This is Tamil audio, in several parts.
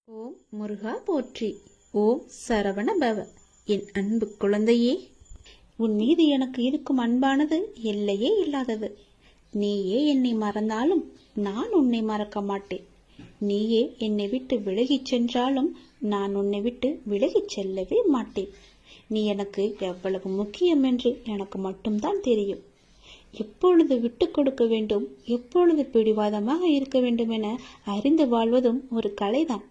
ஓம் முருகா போற்றி. ஓம் சரவண பவ. என் அன்பு குழந்தையே, உன் மீது எனக்கு இருக்கும் அன்பானது எல்லையே இல்லாதது. நீயே என்னை மறந்தாலும் நான் உன்னை மறக்க மாட்டேன். நீயே என்னை விட்டு விலகிச் சென்றாலும் நான் உன்னை விட்டு விலகிச் செல்லவே மாட்டேன். நீ எனக்கு எவ்வளவு முக்கியம் என்று எனக்கு மட்டும்தான் தெரியும். எப்பொழுது விட்டு கொடுக்க வேண்டும், எப்பொழுது பிடிவாதமாக இருக்க வேண்டும் என அறிந்து வாழ்வதும் ஒரு கலைதான்.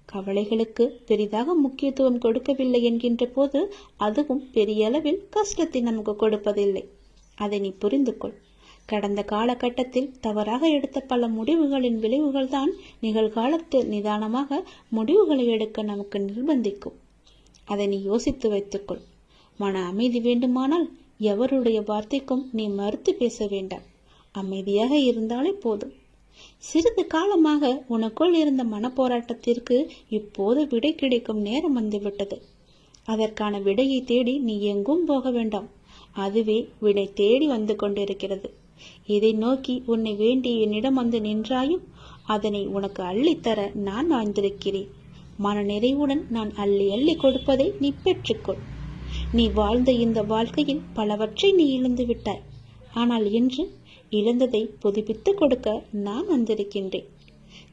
கவலைகளுக்கு பெரிதாக முக்கியத்துவம் கொடுக்கவில்லை என்கின்ற போது அதுவும் பெரிய அளவில் கஷ்டத்தை நமக்கு கொடுப்பதில்லை. அதை நீ புரிந்து கொள். கடந்த காலகட்டத்தில் தவறாக எடுத்த பல முடிவுகளின் விளைவுகள் தான் நிகழ்காலத்தில் நிதானமாக முடிவுகளை எடுக்க நமக்கு நிர்பந்திக்கும். அதை நீ யோசித்து வைத்துக்கொள். மன அமைதி வேண்டுமானால் எவருடைய வார்த்தைக்கும் நீ மறுத்து பேச வேண்டாம். அமைதியாக இருந்தாலே போதும். சிறிது காலமாக உனக்குள் இருந்த மனப்போராட்டத்திற்கு இப்போது விடை கிடைக்கும் நேரம் வந்துவிட்டது. அதற்கான விடையை தேடி நீ எங்கும் போக வேண்டாம். அதுவே விடை தேடி வந்து கொண்டிருக்கிறது. இதை நோக்கி உன்னை வேண்டி என்னிடம் வந்து நின்றாயும் அதனை உனக்கு அள்ளித்தர நான் வாழ்ந்திருக்கிறேன். மன நிறைவுடன் நான் அள்ளி அள்ளி கொடுப்பதை நீ பெற்றுக்கொள். நீ வாழ்ந்த இந்த வாழ்க்கையில் பலவற்றை நீ இழந்து விட்டாய். ஆனால் இன்று இழந்ததை புதுப்பித்து கொடுக்க நான் வந்திருக்கின்றேன்.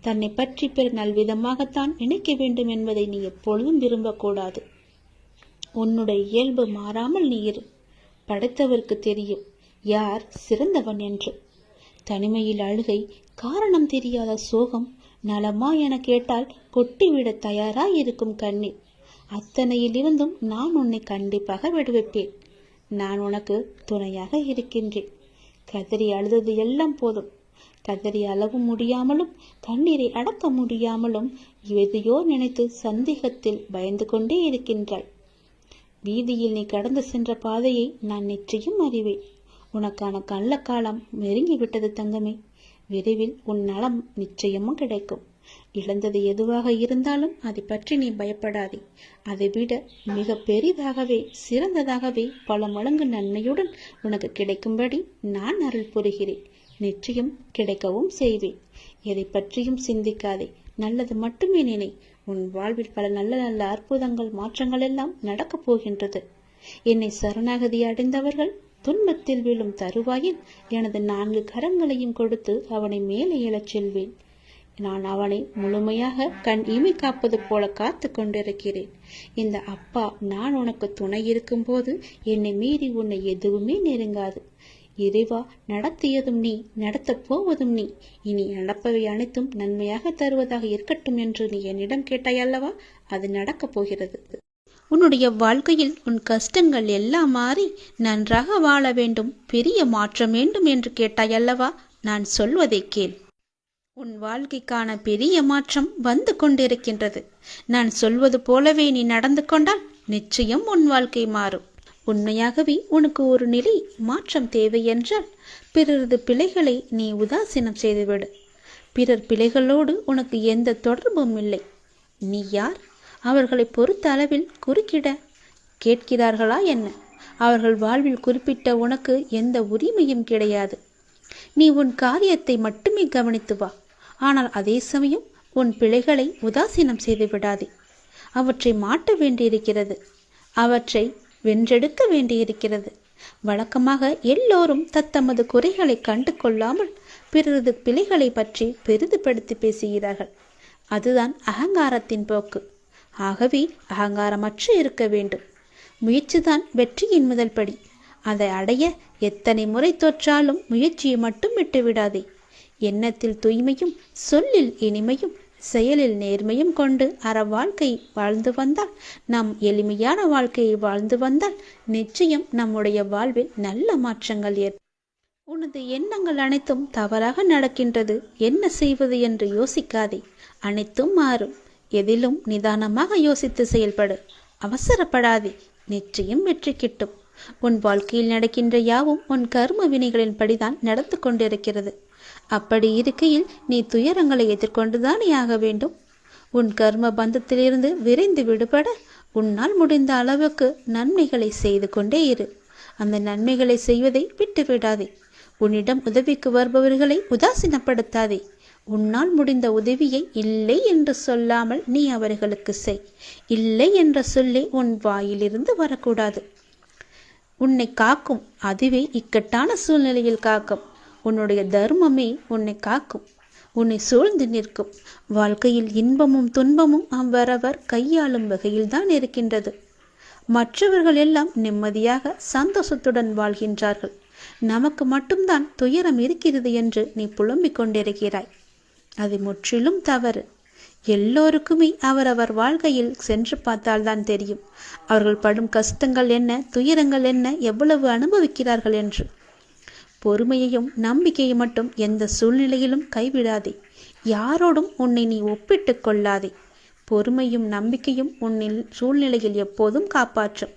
தன்னை பற்றி பிற நல்விதமாகத்தான் நினைக்க வேண்டும் என்பதை நீ எப்பொழுதும் விரும்பக்கூடாது. உன்னுடைய இயல்பு மாறாமல் நீ இரு. படைத்தவருக்கு தெரியும் யார் சிறந்தவன் என்று. தனிமையில் அழுகை, காரணம் தெரியாத சோகம், நலமா என கேட்டால் கொட்டிவிட தயாராய் இருக்கும் கண்ணீர், அத்தனையில் இருந்தும் நான் உன்னை கண்டிப்பாக விடுவிப்பேன். நான் உனக்கு துணையாக இருக்கின்றேன். கதறி அழுதது எல்லாம் போதும். கதறி அளவு முடியாமலும் கண்ணீரை அடக்க முடியாமலும் எதையோ நினைத்து சந்தேகத்தில் பயந்து கொண்டே இருக்கின்றாள். வீதியில் நீ கடந்து சென்ற பாதையை நான் நிச்சயம் அறிவேன். உனக்கான கள்ளக்காலம் நெருங்கிவிட்டது தங்கமே. விரைவில் உன் நலம் நிச்சயமும் கிடைக்கும். இழந்தது எதுவாக இருந்தாலும் அதை பற்றி நீ பயப்படாதே. அதை விட மிக பெரிதாகவே சிறந்ததாகவே பல மடங்கு நன்மையுடன் உனக்கு கிடைக்கும்படி நான் அருள் புரிகிறேன். நிச்சயம் கிடைக்கவும் செய்வேன். எதை பற்றியும் சிந்திக்காதே. நல்லது மட்டுமே நினை. உன் வாழ்வில் பல நல்ல நல்ல அற்புதங்கள் மாற்றங்கள் எல்லாம் நடக்கப் போகின்றது. என்னை சரணாகதி அடைந்தவர்கள் துன்பத்தில் விழும் தருவாயில் எனது 4 கரங்களையும் கொடுத்து அவனை மேலே எழச் செல்வேன். நான் அவனை முழுமையாக கண் இமை காப்பது போல காத்து கொண்டிருக்கிறேன். இந்த அப்பா நான் உனக்கு துணை இருக்கும் போது என்னை மீறி உன்னை எதுவுமே நெருங்காது. இறைவா, நடத்தியதும் நீ, நடத்தப் போவதும் நீ. இனி நடப்பவை அனைத்தும் நன்மையாக தருவதாக இருக்கட்டும் என்று நீ என்னிடம் கேட்டாய் அல்லவா? அது நடக்கப் போகிறது. உன்னுடைய வாழ்க்கையில் உன் கஷ்டங்கள் எல்லாம் மாறி நன்றாக வாழ வேண்டும், பெரிய மாற்றம் வேண்டும் என்று கேட்டாய் அல்லவா? நான் சொல்வதை கேள். உன் வாழ்க்கைக்கான பெரிய மாற்றம் வந்து கொண்டிருக்கின்றது. நான் சொல்வது போலவே நீ நடந்து கொண்டால் நிச்சயம் உன் வாழ்க்கை மாறும். உண்மையாகவே உனக்கு ஒரு நிலை மாற்றம் தேவை என்றால் பிறரது பிழைகளை நீ உதாசீனம் செய்துவிடு. பிறர் பிழைகளோடு உனக்கு எந்த தொடர்பும் இல்லை. நீ யார்? அவர்களை பொறுத்த அளவில் குறுக்கிட கேட்கிறார்களா என்ன? அவர்கள் வாழ்வில் குறிப்பிட்ட உனக்கு எந்த உரிமையும் கிடையாது. நீ உன் காரியத்தை மட்டுமே கவனித்து வா. ஆனால் அதே சமயம் உன் பிழைகளை உதாசீனம் செய்து விடாதே. அவற்றை மாற்ற வேண்டியிருக்கிறது. அவற்றை வென்றெடுக்க வேண்டியிருக்கிறது. வழக்கமாக எல்லோரும் தத்தமது குறைகளை கண்டு கொள்ளாமல் பிறரது பிழைகளை பற்றி பெரிதுபடுத்தி பேசுகிறார்கள். அதுதான் அகங்காரத்தின் போக்கு. ஆகவே அகங்காரமற்று இருக்க வேண்டும். முயற்சிதான் வெற்றியின் முதல் படி. அதை அடைய எத்தனை முறை தோற்றாலும் முயற்சியை மட்டும் விட்டுவிடாதே. எண்ணத்தில் தூய்மையும், சொல்லில் இனிமையும், செயலில் நேர்மையும் கொண்டு வாழ்க்கை வாழ்ந்து வந்தால், நம் எளிமையான வாழ்க்கையை வாழ்ந்து வந்தால் நிச்சயம் நம்முடைய வாழ்வில் நல்ல மாற்றங்கள் ஏற்படும். உனது எண்ணங்கள் அனைத்தும் தவறாக நடக்கின்றது, என்ன செய்வது என்று யோசிக்காதே. அனைத்தும் மாறும். எதிலும் நிதானமாக யோசித்து செயல்படு. அவசரப்படாதே. நிச்சயம் வெற்றி கிட்டும். உன் வாழ்க்கையில் நடக்கின்ற யாவும் உன் கர்ம வினைகளின் படிதான் நடந்து கொண்டிருக்கிறது. அப்படி இருக்கையில் நீ துயரங்களை எதிர்கொண்டுதானே ஆக வேண்டும். உன் கர்ம பந்தத்திலிருந்து விரைந்து விடுபட உன்னால் முடிந்த அளவுக்கு நன்மைகளை செய்து கொண்டே இரு. அந்த நன்மைகளை செய்வதை விட்டு விடாதே. உன்னிடம் உதவிக்கு வருபவர்களை உதாசீனப்படுத்தாதே. உன்னால் முடிந்த உதவியை இல்லை என்று சொல்லாமல் நீ அவர்களுக்கு செய். இல்லை என்ற சொல்லே உன் வாயிலிருந்து வரக்கூடாது. உன்னை காக்கும், அதுவே இக்கட்டான சூழ்நிலையில் காக்கும். உன்னுடைய தர்மமே உன்னை காக்கும், உன்னை சூழ்ந்து நிற்கும். வாழ்க்கையில் இன்பமும் துன்பமும் அவரவர் கையாளும் வகையில்தான் இருக்கின்றது. மற்றவர்கள் எல்லாம் நிம்மதியாக சந்தோஷத்துடன் வாழ்கின்றார்கள். நமக்கு மட்டும்தான் துயரம் இருக்கிறது என்று நீ புலம்பிக் கொண்டிருக்கிறாய். அது முற்றிலும் தவறு. எல்லோருக்குமே அவரவர் வாழ்க்கையில் சென்று பார்த்தால்தான் தெரியும் அவர்கள் படும் கஷ்டங்கள் என்ன, துயரங்கள் என்ன, எவ்வளவு அனுபவிக்கிறார்கள் என்று. பொறுமையையும் நம்பிக்கையை மட்டும் எந்த சூழ்நிலையிலும் கைவிடாதே. யாரோடும் உன்னை நீ ஒப்பிட்டு கொள்ளாதே. பொறுமையும் நம்பிக்கையும் உன்னில் சூழ்நிலையில் எப்போதும் காப்பாற்றும்.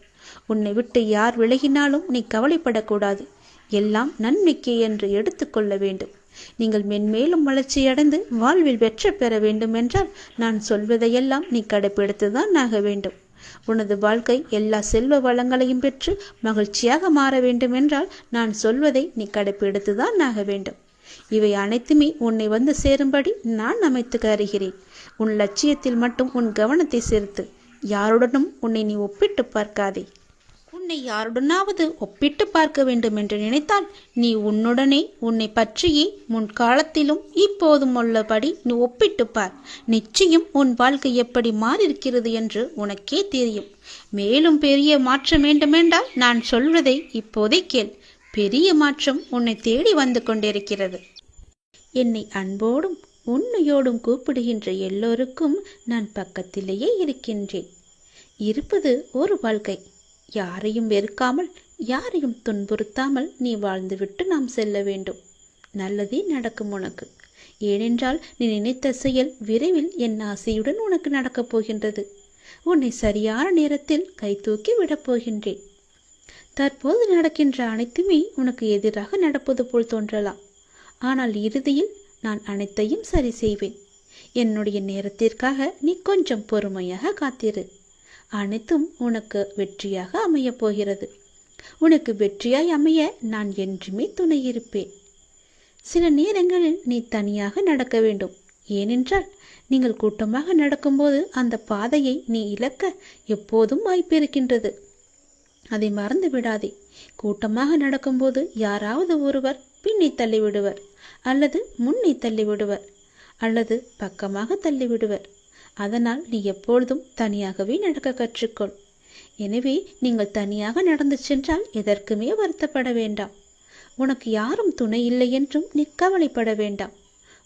உன்னை விட்டு யார் விலகினாலும் நீ கவலைப்படக்கூடாது. எல்லாம் நன்மைக்கே என்று எடுத்துக்கொள்ள வேண்டும். நீங்கள் மென்மேலும் வளர்ச்சியடைந்து வாழ்வில் வெற்றி பெற வேண்டும் என்றால் நான் சொல்வதையெல்லாம் நீ கடைப்பிடித்துதான் ஆக வேண்டும். உனது வாழ்க்கை எல்லா செல்வ வளங்களையும் பெற்று மகிழ்ச்சியாக மாற வேண்டும் என்றால் நான் சொல்வதை நீ கடைப்பிடித்துதான் ஆக வேண்டும். இவை அனைத்துமே உன்னை வந்து சேரும்படி நான் அமைத்து தருகிறேன். உன் லட்சியத்தில் மட்டும் உன் கவனத்தை செலுத்து. யாருடனும் உன்னை நீ ஒப்பிட்டு பார்க்காதே. உன்னை யாருடனாவது ஒப்பிட்டு பார்க்க வேண்டும் என்று நினைத்தால் நீ உன்னுடனே உன்னை பற்றியே முன்காலத்திலும் இப்போதும் உள்ளபடி நீ ஒப்பிட்டு பார். நிச்சயம் உன் வாழ்க்கை எப்படி மாறியிருக்கிறது என்று உனக்கே தெரியும். மேலும் பெரிய மாற்றம் வேண்டுமென்றால் நான் சொல்வதை இப்போதே கேள். பெரிய மாற்றம் உன்னை தேடி வந்து கொண்டிருக்கிறது. என்னை அன்போடும் உண்மையோடும் கூப்பிடுகின்ற எல்லோருக்கும் நான் பக்கத்திலேயே இருக்கின்றேன். இருப்பது ஒரு வாழ்க்கை. யாரையும் வெறுக்காமல், யாரையும் துன்புறுத்தாமல் நீ வாழ்ந்துவிட்டு நாம் செல்ல வேண்டும். நல்லதே நடக்கும் உனக்கு. ஏனென்றால் நீ நினைத்த செயல் விரைவில் என் ஆசையுடன் உனக்கு நடக்கப் போகின்றது. உன்னை சரியான நேரத்தில் கை தூக்கி விடப் போகின்றேன். தற்போது நடக்கின்ற அனைத்துமே உனக்கு எதிராக நடப்பது போல் தோன்றலாம். ஆனால் இறுதியில் நான் அனைத்தையும் சரி செய்வேன். என்னுடைய நேரத்திற்காக நீ கொஞ்சம் பொறுமையாக காத்திரு. அனைத்தும் உனக்கு வெற்றியாக அமையப் போகிறது. உனக்கு வெற்றியாய் அமைய நான் என்றுமே துணை இருப்பேன். சில நேரங்களில் நீ தனியாக நடக்க வேண்டும். ஏனென்றால் நீங்கள் கூட்டமாக நடக்கும்போது அந்த பாதையை நீ இழக்க எப்போதும் வாய்ப்பு இருக்கின்றது. அதை மறந்து விடாதே. கூட்டமாக நடக்கும்போது யாராவது ஒருவர் பின்னே தள்ளிவிடுவர், அல்லது முன்னே தள்ளிவிடுவர், அல்லது பக்கமாக தள்ளிவிடுவர். அதனால் நீ எப்பொழுதும் தனியாகவே நடக்க கற்றுக்கொள். எனவே நீங்கள் தனியாக நடந்து சென்றால் எதற்குமே வருத்தப்பட வேண்டாம். உனக்கு யாரும் துணை இல்லை என்றும் நீ கவலைப்பட வேண்டாம்.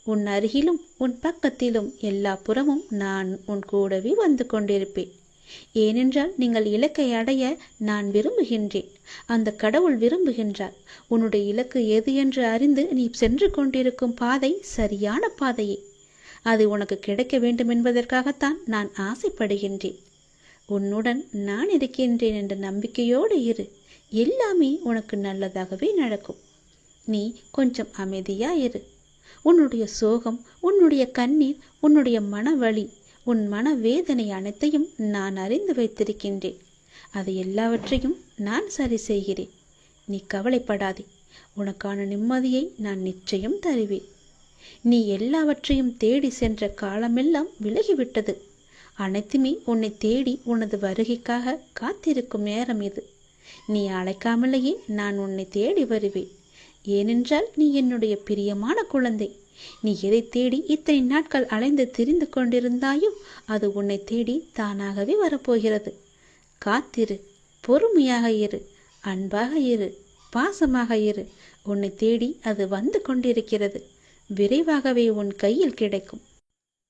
உன் அருகிலும் உன் பக்கத்திலும் எல்லா புறமும் நான் உன் கூடவே வந்து கொண்டிருப்பேன். ஏனென்றால் நீங்கள் இலக்கை அடைய நான் விரும்புகின்றேன். அந்த கடவுள் விரும்புகின்றார். உன்னுடைய இலக்கு எது என்று அறிந்து நீ சென்று கொண்டிருக்கும் பாதை சரியான பாதையே. அது உனக்கு கிடைக்க வேண்டும் என்பதற்காகத்தான் நான் ஆசைப்படுகின்றேன். உன்னுடன் நான் இருக்கின்றேன் என்ற நம்பிக்கையோடு இரு. எல்லாமே உனக்கு நல்லதாகவே நடக்கும். நீ கொஞ்சம் அமைதியா இரு. உன்னுடைய சோகம், உன்னுடைய கண்ணீர், உன்னுடைய மனவலி, உன் மன வேதனை அனைத்தையும் நான் அறிந்து வைத்திருக்கின்றேன். அதை எல்லாவற்றையும் நான் சரி செய்கிறேன். நீ கவலைப்படாதே. உனக்கான நிம்மதியை நான் நிச்சயம் தருவேன். நீ எல்லாவற்றையும் தேடி சென்ற காலமெல்லாம் விலகிவிட்டது. அனைத்துமே உன்னை தேடி உனது வருகைக்காக காத்திருக்கும் நேரம் இது. நீ அழைக்காமலேயே நான் உன்னை தேடி வருவேன். ஏனென்றால் நீ என்னுடைய பிரியமான குழந்தை. நீ எதை தேடி இத்தனை நாட்கள் அலைந்து திரிந்து கொண்டிருந்தாயோ அது உன்னை தேடி தானாகவே வரப்போகிறது. காத்திரு, பொறுமையாக இரு, அன்பாக இரு, பாசமாக இரு. உன்னை தேடி அது வந்து கொண்டிருக்கிறது. விரைவாகவே உன் கையில் கிடைக்கும்.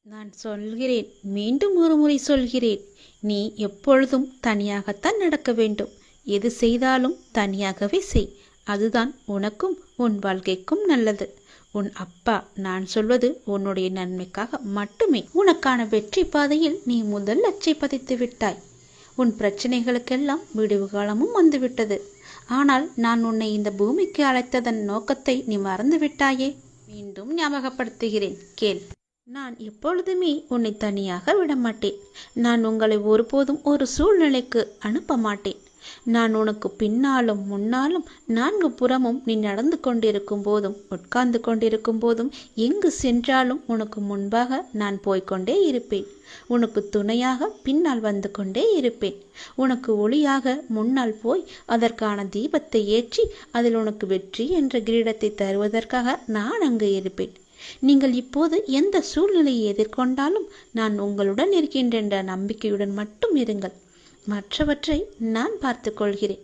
நான் சொல்கிறேன், மீண்டும் ஒரு முறை சொல்கிறேன், நீ எப்பொழுதும் தனியாகத்தான் நடக்க வேண்டும். எது செய்தாலும் தனியாகவே செய். அதுதான் உனக்கும் உன் வாழ்க்கைக்கும் நல்லது. உன் அப்பா நான் சொல்வது உன்னுடைய நன்மைக்காக மட்டுமே. உனக்கான வெற்றி பாதையில் நீ முதல் அச்சை பதித்து விட்டாய். உன் பிரச்சனைகளுக்கெல்லாம் விடுவு காலமும் வந்துவிட்டது. ஆனால் நான் உன்னை இந்த பூமிக்கு அழைத்ததன் நோக்கத்தை நீ மறந்து விட்டாயே. மீண்டும் ஞாபகப்படுத்துகிறேன், கேள். நான் எப்பொழுதுமே உன்னை தனியாக விடமாட்டேன். நான் உங்களை ஒருபோதும் ஒரு சூழ்நிலைக்கு அனுப்ப மாட்டேன். நான் உனக்கு பின்னாலும் முன்னாலும் நான்கு புறமும் நீ நடந்து கொண்டிருக்கும் போதும் உட்கார்ந்து கொண்டிருக்கும் போதும் எங்கு சென்றாலும் உனக்கு முன்பாக நான் போய்கொண்டே இருப்பேன். உனக்கு துணையாக பின்னால் வந்து கொண்டே இருப்பேன். உனக்கு ஒளியாக முன்னால் போய் அதற்கான தீபத்தை ஏற்றி அதில் உனக்கு வெற்றி என்ற கிரீடத்தை தருவதற்காக நான் அங்கு இருப்பேன். நீங்கள் இப்போது எந்த சூழ்நிலையை எதிர்கொண்டாலும் நான் உங்களுடன் இருக்கின்ற என்ற நம்பிக்கையுடன் மட்டும் இருங்கள். மற்றவற்றை நான் பார்த்து கொள்கிறேன்.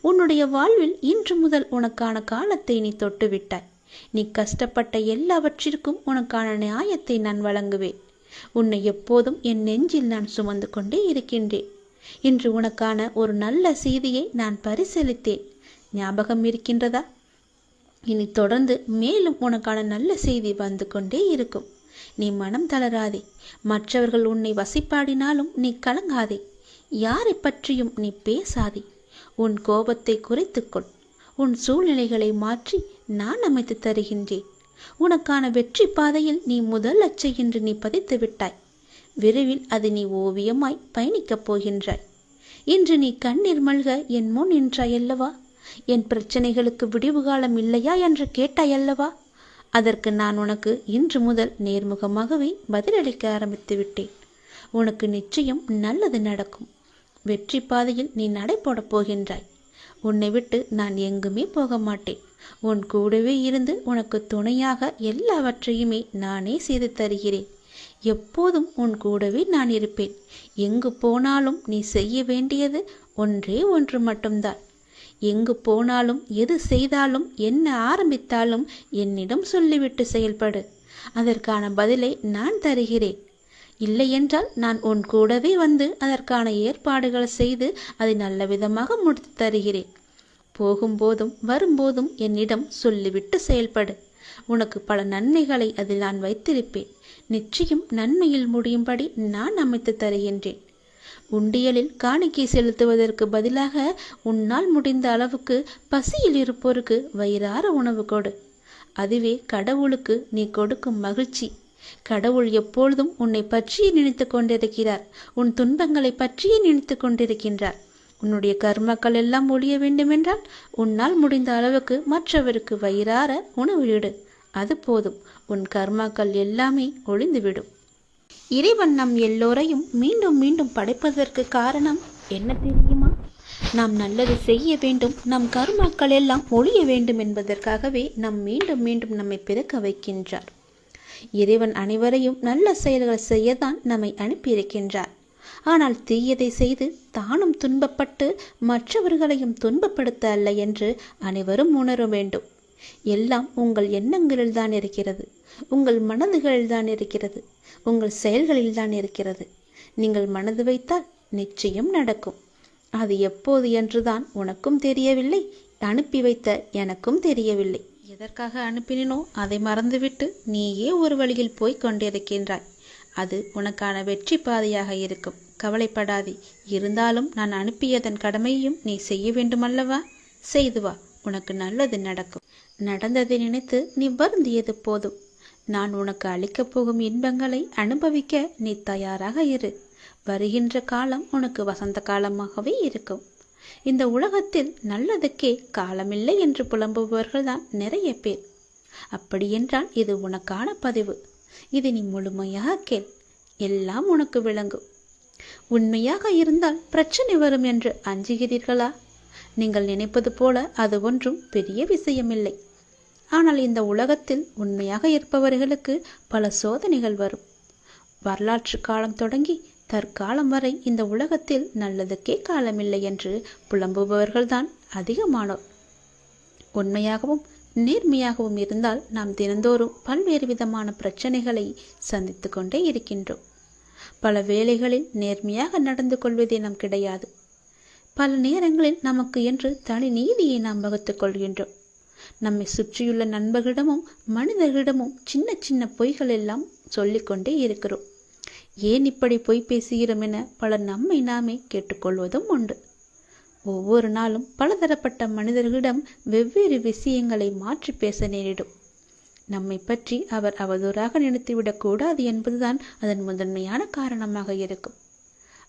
உன்னுடைய வாழ்வில் இன்று முதல் உனக்கான காலத்தை நீ தொட்டுவிட்டாய். நீ கஷ்டப்பட்ட எல்லாவற்றிற்கும் உனக்கான நியாயத்தை நான் வழங்குவேன். உன்னை எப்போதும் என் நெஞ்சில் நான் சுமந்து கொண்டே இருக்கின்றேன். இன்று உனக்கான ஒரு நல்ல செய்தியை நான் பரிசீலித்தேன். ஞாபகம் இருக்கின்றதா? இனி தொடர்ந்து மேலும் உனக்கான நல்ல செய்தி வந்து கொண்டே இருக்கும். நீ மனம் தளராதே. மற்றவர்கள் உன்னை வசிப்பாடினாலும் நீ கலங்காதே. யாரை பற்றியும் நீ பேசாதே. உன் கோபத்தை குறைத்துக்கொள். உன் சூழ்நிலைகளை மாற்றி நான் அமைத்து தருகின்றேன். உனக்கான வெற்றி பாதையில் நீ முதல் அச்சை என்று நீ பதித்து விட்டாய். விரைவில் அது நீ ஓவியமாய் பயணிக்கப் போகின்றாய். இன்று நீ கண்ணீர் மல்க என் முன் நின்றாயல்லவா? என் பிரச்சனைகளுக்கு விடிவு காலம் இல்லையா என்று கேட்டாயல்லவா? அதற்கு நான் உனக்கு இன்று முதல் நேர்முகமாகவே பதிலளிக்க ஆரம்பித்து விட்டேன். உனக்கு நிச்சயம் நல்லது நடக்கும். வெற்றி பாதையில் நீ நடைபோடப் போகின்றாய். உன்னை விட்டு நான் எங்குமே போக மாட்டேன். உன் கூடவே இருந்து உனக்கு துணையாக எல்லாவற்றையுமே நானே செய்து தருகிறேன். எப்போதும் உன் கூடவே நான் இருப்பேன். எங்கு போனாலும் நீ செய்ய வேண்டியது ஒன்றே ஒன்று மட்டும்தான். எங்கு போனாலும் எது செய்தாலும் என்ன ஆரம்பித்தாலும் என்னிடம் சொல்லிவிட்டு செயல்படு. அதற்கான பதிலை நான் தருகிறேன். இல்லையென்றால் நான் உன் கூடவே வந்து அதற்கான ஏற்பாடுகள் செய்து அதை நல்ல விதமாக முடித்து தருகிறேன். போகும்போதும் வரும்போதும் என்னிடம் சொல்லிவிட்டு செயல்படு. உனக்கு பல நன்மைகளை அதில் நான் வைத்திருப்பேன். நிச்சயம் நன்மையில் முடியும்படி நான் அமைத்து தருகின்றேன். உண்டியலில் காணிக்கை செலுத்துவதற்கு பதிலாக உன்னால் முடிந்த அளவுக்கு பசியில் இருப்போருக்கு வயிறார உணவு கொடு. அதுவே கடவுளுக்கு நீ கொடுக்கும் மகிழ்ச்சி. கடவுள் எப்பொழுதும் உன்னை பற்றியே நினைத்து கொண்டிருக்கிறார். உன் துன்பங்களை பற்றியே நினைத்து கொண்டிருக்கின்றார். உன்னுடைய கர்மக்கள் எல்லாம் ஒழிய வேண்டுமென்றால் உன்னால் முடிந்த அளவுக்கு மற்றவருக்கு வயிறார உணவு இடு. அது போதும். உன் கர்மாக்கள் எல்லாமே ஒழிந்துவிடும். இறைவன் நம் எல்லோரையும் மீண்டும் மீண்டும் படைப்பதற்கு காரணம் என்ன தெரியுமா? நாம் நல்லது செய்ய வேண்டும், நம் கர்மாக்கள் எல்லாம் ஒழிய வேண்டும் என்பதற்காகவே நாம் மீண்டும் மீண்டும் நம்மை பிறக்க வைக்கின்றார். இறைவன் அனைவரையும் நல்ல செயல்கள் செய்யத்தான் நம்மை அனுப்பியிருக்கின்றார். ஆனால் தீயதை செய்து தானும் துன்பப்பட்டு மற்றவர்களையும் துன்பப்படுத்த அல்ல என்று அனைவரும் உணர வேண்டும். எல்லாம் உங்கள் எண்ணங்களில் தான் இருக்கிறது. உங்கள் மனதுகளில் தான் இருக்கிறது. உங்கள் செயல்களில் தான் இருக்கிறது. நீங்கள் மனது வைத்தால் நிச்சயம் நடக்கும். அது எப்போது என்றுதான் உனக்கும் தெரியவில்லை, அனுப்பி வைத்த எனக்கும் தெரியவில்லை. எதற்காக அனுப்பினோ அதை மறந்துவிட்டு நீயே ஒரு வழியில் போய் கொண்டிருக்கின்றாய். அது உனக்கான வெற்றி பாதையாக இருக்கும். கவலைப்படாதே. இருந்தாலும் நான் அனுப்பியதன் கடமையும் நீ செய்ய வேண்டுமல்லவா? செய்து வா. உனக்கு நல்லது நடக்கும். நடந்ததை நினைத்து நீ வருந்தியது போதும். நான் உனக்கு அளிக்கப் போகும் இன்பங்களை அனுபவிக்க நீ தயாராக இரு. வருகின்ற காலம் உனக்கு வசந்த காலமாகவே இருக்கும். இந்த உலகத்தில் நல்லதுக்கே காலமில்லை என்று புலம்புபவர்கள் தான் நிறைய பேர். அப்படியென்றால் இது உனக்கான பதிவு. இது நீ முழுமையாக கேள். எல்லாம் உனக்கு விளங்கும். உண்மையாக இருந்தால் பிரச்சனை வரும் என்று அஞ்சுகிறீர்களா? நீங்கள் நினைப்பது போல அது ஒன்றும் பெரிய விஷயமில்லை. ஆனால் இந்த உலகத்தில் உண்மையாக இருப்பவர்களுக்கு பல சோதனைகள் வரும். வரலாற்று காலம் தொடங்கி தற்காலம் வரை இந்த உலகத்தில் நல்லதுக்கே காலமில்லை என்று புலம்புபவர்கள்தான் அதிகமானோர். உண்மையாகவும் நேர்மையாகவும் இருந்தால் நாம் தினந்தோறும் பல்வேறு விதமான பிரச்சனைகளை சந்தித்து கொண்டே இருக்கின்றோம். பல வேளைகளில் நேர்மையாக நடந்து கொள்வதே நாம் கிடையாது. பல நேரங்களில் நமக்கு என்று தனி நீதியை நாம் வகுத்துக் கொள்கின்றோம். நம்மை சுற்றியுள்ள நண்பர்களிடமும் மனிதர்களிடமும் சின்ன சின்ன பொய்கள் எல்லாம் சொல்லிக்கொண்டே இருக்கிறோம். ஏன் இப்படி பொய் பேசுகிறோம் என பலர் நம்மை நாமே கேட்டுக்கொள்வதும் உண்டு. ஒவ்வொரு நாளும் பலதரப்பட்ட மனிதர்களிடம் வெவ்வேறு விஷயங்களை மாற்றி பேச நேரிடும். நம்மை பற்றி அவர் அவதூறாக நினைத்துவிடக் கூடாது என்பதுதான் அதன் முதன்மையான காரணமாக இருக்கும்.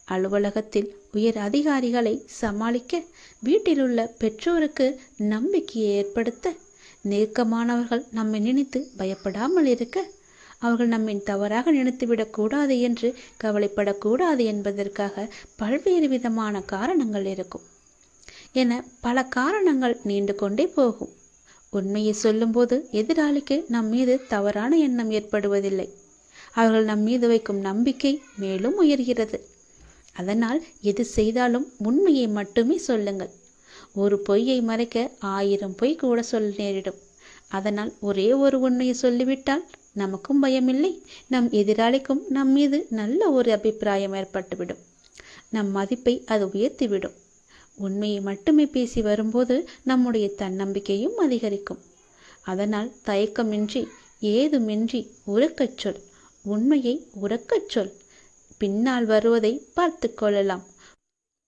அலுவலகத்தில் உயர் அதிகாரிகளை சமாளிக்க, வீட்டிலுள்ள பெற்றோருக்கு நம்பிக்கையை ஏற்படுத்த, நெருக்கமானவர்கள் நம்மை நினைத்து பயப்படாமல் இருக்க, அவர்கள் நம்மை தவறாக நினைத்துவிடக் கூடாது என்று கவலைப்படக்கூடாது என்பதற்காக பல்வேறு விதமான காரணங்கள் இருக்கும் என பல காரணங்கள் நீண்டு கொண்டே போகும். உண்மையை சொல்லும்போது எதிராளிக்கு நம் மீது தவறான எண்ணம் ஏற்படுவதில்லை. அவர்கள் நம் மீது வைக்கும் நம்பிக்கை மேலும் உயர்கிறது. அதனால் எது செய்தாலும் உண்மையை மட்டுமே சொல்லுங்கள். ஒரு பொய்யை மறைக்க 1000 பொய் கூட சொல்ல நேரிடும். அதனால் ஒரே ஒரு உண்மையை சொல்லிவிட்டால் நமக்கும் பயமில்லை, நம் எதிராளிக்கும் நம் மீது நல்ல ஒரு அபிப்பிராயம் ஏற்பட்டுவிடும். நம் மதிப்பை அது உயர்த்திவிடும். உண்மையை மட்டுமே பேசி வரும்போது நம்முடைய தன்னம்பிக்கையும் அதிகரிக்கும். அதனால் தயக்கமின்றி, ஏதுமின்றி உரக்கச் சொல். உண்மையை உரக்கச் சொல். பின்னால் வருவதை பார்த்து கொள்ளலாம்.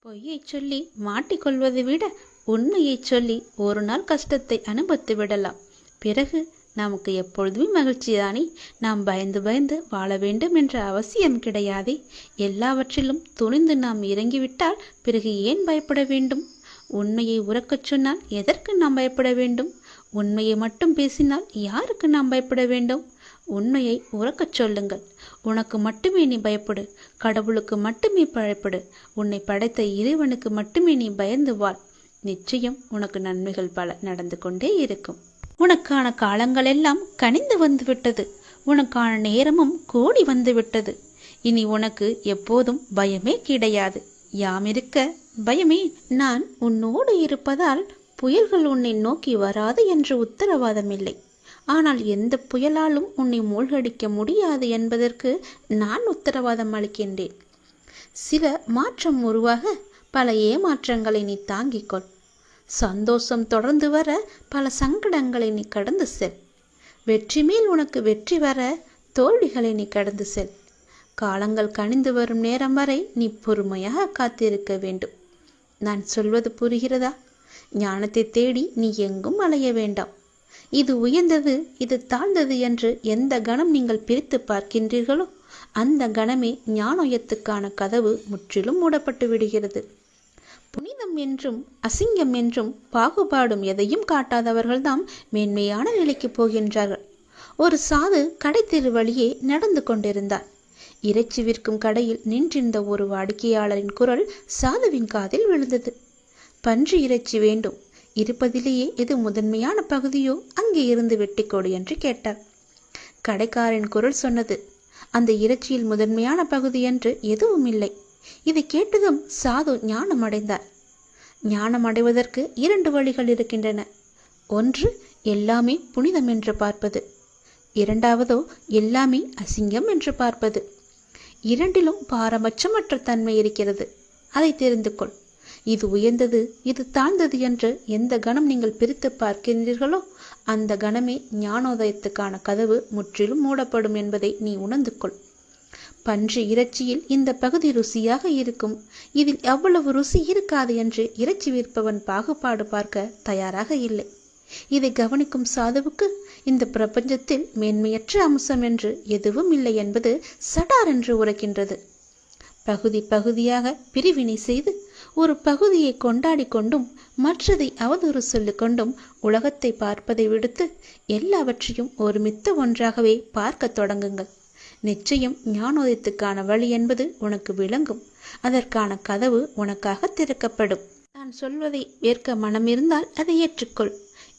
பொய்யை சொல்லி மாட்டிக்கொள்வதை விட உண்மையை சொல்லி ஒரு நாள் கஷ்டத்தை அனுபவித்து விடலாம். பிறகு நமக்கு எப்பொழுதுமே மகிழ்ச்சிதானே. நாம் பயந்து பயந்து வாழ வேண்டும் என்ற அவசியம் கிடையாதே. எல்லாவற்றிலும் துணிந்து நாம் இறங்கிவிட்டால் பிறகு ஏன் பயப்பட வேண்டும்? உண்மையை உரக்கச் சொன்னால் எதற்கு நாம் பயப்பட வேண்டும்? உண்மையை மட்டும் பேசினால் யாருக்கு நாம் பயப்பட வேண்டும்? உண்மையை உரக்கச் சொல்லுங்கள். உனக்கு மட்டுமே நீ பயப்படு. கடவுளுக்கு மட்டுமே பயப்படு. உன்னை படைத்த இறைவனுக்கு மட்டுமே நீ பயந்து வாழ். நிச்சயம் உனக்கு நன்மைகள் பல நடந்து கொண்டே இருக்கும். உனக்கான காலங்கள் எல்லாம் கனிந்து வந்துவிட்டது. உனக்கான நேரமும் கூடி வந்துவிட்டது. இனி உனக்கு எப்போதும் பயமே கிடையாது. யாம் இருக்க பயமே. நான் உன்னோடு இருப்பதால் புயல்கள் உன்னை நோக்கி வராது என்று உத்தரவாதம் இல்லை. ஆனால் எந்த புயலாலும் உன்னை மூழ்கடிக்க முடியாது என்பதற்கு நான் உத்தரவாதம் அளிக்கின்றேன். சில மாற்றம் உருவாக பல ஏமாற்றங்களை நீ தாங்கிக் கொள். சந்தோஷம் தொடர்ந்து வர பல சங்கடங்களை நீ கடந்து செல். வெற்றி மேல் உனக்கு வெற்றி வர தோல்விகளை நீ கடந்து செல். காலங்கள் கனிந்து வரும் நேரம் வரை நீ பொறுமையாக காத்திருக்க வேண்டும். நான் சொல்வது புரிகிறதா? ஞானத்தை தேடி நீ எங்கும் அலைய வேண்டாம். இது உயர்ந்தது, இது தாழ்ந்தது என்று எந்த கணம் நீங்கள் பிரித்து பார்க்கின்றீர்களோ அந்த கணமே ஞானோயத்துக்கான கதவு முற்றிலும் மூடப்பட்டு விடுகிறது. புனிதம் என்றும் அசிங்கம் என்றும் பாகுபாடும் எதையும் காட்டாதவர்கள்தான் மேன்மையான நிலைக்கு போகின்றார்கள். ஒரு சாது கடை தெரு வழியே நடந்து கொண்டிருந்தார். இறைச்சி விற்கும் கடையில் நின்றிருந்த ஒரு வாடிக்கையாளரின் குரல் சாதுவின் காதில் விழுந்தது. பன்றி இறைச்சி வேண்டும், இருப்பதிலேயே எது முதன்மையான பகுதியோ அங்கே இருந்து வெட்டிக்கொடு என்று கேட்டார். கடைக்காரன் குரல் சொன்னது, அந்த இறைச்சியில் முதன்மையான பகுதி என்று எதுவும் இல்லை. இதை கேட்டதும் சாது ஞானம் அடைந்தார். ஞானம் அடைவதற்கு 2 வழிகள் இருக்கின்றன. ஒன்று, எல்லாமே புனிதம் என்று பார்ப்பது. இரண்டாவதோ எல்லாமே அசிங்கம் என்று பார்ப்பது. இரண்டிலும் பாரபட்சமற்ற தன்மை இருக்கிறது. அதை தெரிந்து கொள். இது உயர்ந்தது, இது தாழ்ந்தது என்று எந்த கணம் நீங்கள் பிரித்து பார்க்கின்றீர்களோ அந்த கணமே ஞானோதயத்துக்கான கதவு முற்றிலும் மூடப்படும் என்பதை நீ உணர்ந்து கொள். பன்றி இறைச்சியில் இந்த பகுதி ருசியாக இருக்கும், இதில் எவ்வளவு ருசி இருக்காது என்று இறைச்சி விற்பவன் பாகுபாடு பார்க்க தயாராக இல்லை. இதை கவனிக்கும் சாதுவுக்கு இந்த பிரபஞ்சத்தில் மேன்மையற்ற அம்சம் என்று எதுவும் இல்லை என்பது சடார் என்று உரைக்கின்றது. பகுதி பகுதியாக பிரிவினை செய்து ஒரு பகுதியை கொண்டாடி கொண்டும் மற்றதை அவதூறு சொல்லிக் கொண்டும் உலகத்தை பார்ப்பதை விடுத்து எல்லாவற்றையும் ஒருமித்த ஒன்றாகவே பார்க்க தொடங்குங்கள். நிச்சயம் ஞானோதயத்துக்கான வழி என்பது உனக்கு விளங்கும். அதற்கான கதவு உனக்காக திறக்கப்படும். நான் சொல்வதை ஏற்க மனம் இருந்தால் அதை ஏற்றுக்கொள்.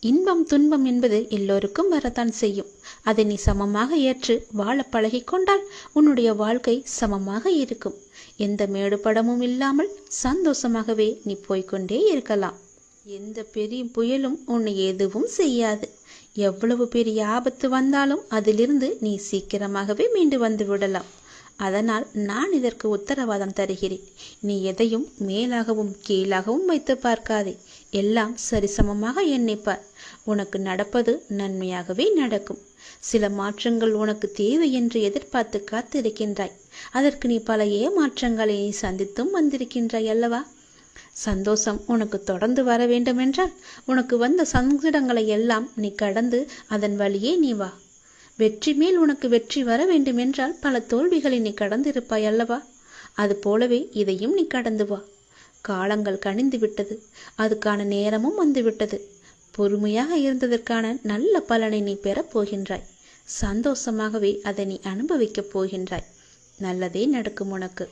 இன்பம் துன்பம் என்பது எல்லோருக்கும் வரத்தான் செய்யும். அதை நீ சமமாக ஏற்று வாழ பழகிக்கொண்டால் உன்னுடைய வாழ்க்கை சமமாக இருக்கும். எந்த மேடுபடமும் இல்லாமல் சந்தோஷமாகவே நீ போய்கொண்டே இருக்கலாம். எந்த பெரிய புயலும் உன்னை எதுவும் செய்யாது. எவ்வளவு பெரிய ஆபத்து வந்தாலும் அதிலிருந்து நீ சீக்கிரமாகவே மீண்டு வந்து விடலாம். அதனால் நான் இதற்கு உத்தரவாதம் தருகிறேன். நீ எதையும் மேலாகவும் கீழாகவும் வைத்து பார்க்காதே. எல்லாம் சரிசமமாக எண்ணிப்பார். உனக்கு நடப்பது நன்மையாகவே நடக்கும். சில மாற்றங்கள் உனக்கு தேவை என்று எதிர்பார்த்து காத்திருக்கின்றாய். அதற்கு நீ பல ஏமாற்றங்களை நீ சந்தித்தும் வந்திருக்கின்றாய் அல்லவா? சந்தோஷம் உனக்கு தொடர்ந்து வர வேண்டுமென்றால் உனக்கு வந்த சங்கடங்களை எல்லாம் நீ கடந்து அதன் வழியே நீ வா. வெற்றி மேல் உனக்கு வெற்றி வர வேண்டுமென்றால் பல தோல்விகளை நீ கடந்திருப்பாய் அல்லவா? அது போலவே இதையும் நீ கடந்து வா. காலங்கள் கனிந்து விட்டது, அதுக்கான நேரமும் வந்துவிட்டது. பொறுமையாக இருந்ததற்கான நல்ல பலனை நீ பெறப் போகின்றாய். சந்தோஷமாகவே அதை நீ அனுபவிக்கப் போகின்றாய். நல்லதே நடக்கும் உனக்கு.